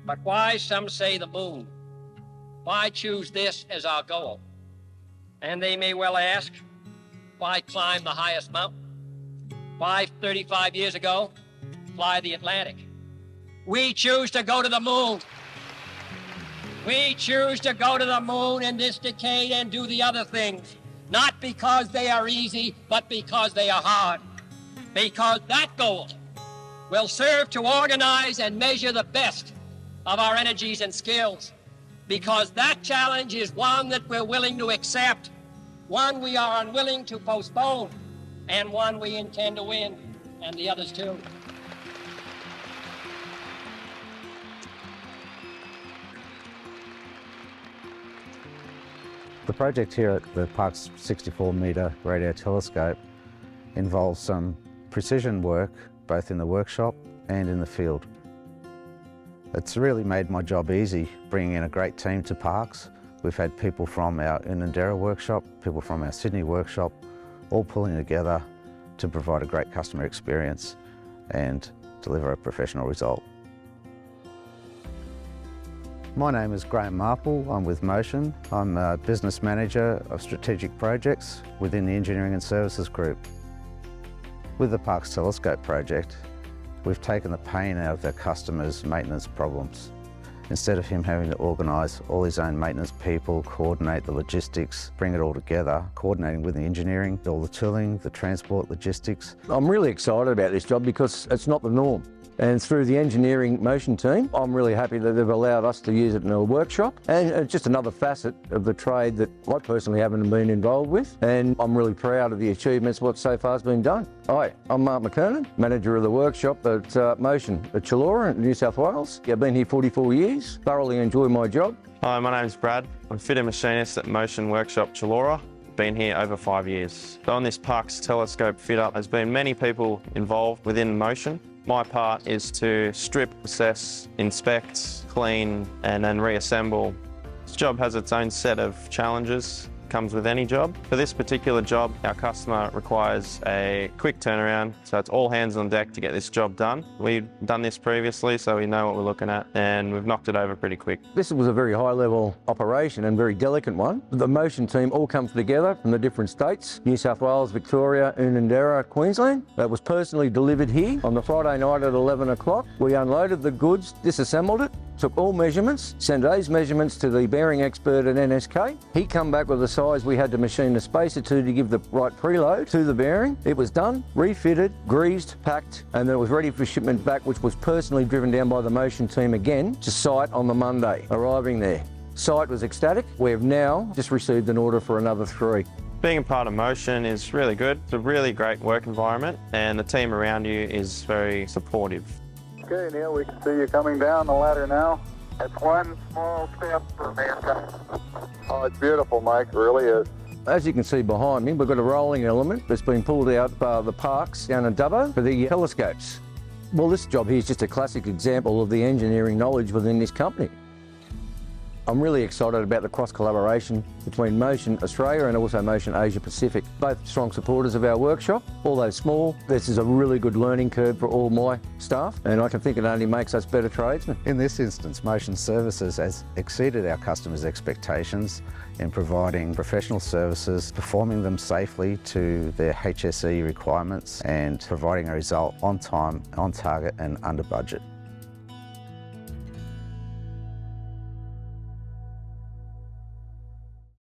But why, some say, the moon? Why choose this as our goal? And they may well ask, why climb the highest mountain? Why, 35 years ago, fly the Atlantic? We choose to go to the moon. We choose to go to the moon in this decade and do the other things, not because they are easy, but because they are hard. Because that goal will serve to organize and measure the best of our energies and skills. Because that challenge is one that we're willing to accept, one we are unwilling to postpone, and one we intend to win, and the others too. The project here at the Parkes 64-metre radio telescope involves some precision work both in the workshop and in the field. It's really made my job easy, bringing in a great team to Parkes. We've had people from our Unanderra workshop, people from our Sydney workshop, all pulling together to provide a great customer experience and deliver a professional result. My name is Graham Marple. I'm with Motion. I'm a business manager of strategic projects within the Engineering and Services Group. With the Parkes Telescope project, we've taken the pain out of our customers' maintenance problems. Instead of him having to organise all his own maintenance people, coordinate the logistics, bring it all together, coordinating with the engineering, all the tooling, the transport, logistics. I'm really excited about this job because it's not the norm. And through the engineering motion team, I'm really happy that they've allowed us to use it in a workshop. And it's just another facet of the trade that I personally haven't been involved with. And I'm really proud of the achievements, what so far has been done. Hi, I'm Mark McKernan, manager of the workshop at Motion at Chullora in New South Wales. I've been here 44 years, thoroughly enjoy my job. Hi, my name's Brad. I'm fitter machinist at Motion Workshop Chullora. Been here over 5 years. So on this Parkes telescope fit up, there's been many people involved within Motion. My part is to strip, assess, inspect, clean, and then reassemble. This job has its own set of challenges, comes with any job. For this particular job, our customer requires a quick turnaround, so it's all hands on deck to get this job done. We've done this previously, so we know what we're looking at, and we've knocked it over pretty quick. This was a very high-level operation and very delicate one. The Motion team all comes together from the different states, New South Wales, Victoria, Unanderra, Queensland. That was personally delivered here on the Friday night at 11 o'clock. We unloaded the goods, disassembled it, took all measurements, sent those measurements to the bearing expert at NSK. He come back with the size we had to machine the spacer to give the right preload to the bearing. It was done, refitted, greased, packed, and then it was ready for shipment back, which was personally driven down by the Motion team again to site on the Monday, arriving there. Site was ecstatic. We have now just received an order for another 3. Being a part of Motion is really good. It's a really great work environment, and the team around you is very supportive. Okay, Neil, we can see you coming down the ladder now. It's one small step for mankind. Oh, it's beautiful, Mike, it really is. As you can see behind me, we've got a rolling element that's been pulled out by the Parkes down in Dubbo for the telescopes. Well, this job here is just a classic example of the engineering knowledge within this company. I'm really excited about the cross-collaboration between Motion Australia and also Motion Asia Pacific. Both strong supporters of our workshop, although small. This is a really good learning curve for all my staff, and I can think it only makes us better tradesmen. In this instance, Motion Services has exceeded our customers' expectations in providing professional services, performing them safely to their HSE requirements, and providing a result on time, on target and under budget.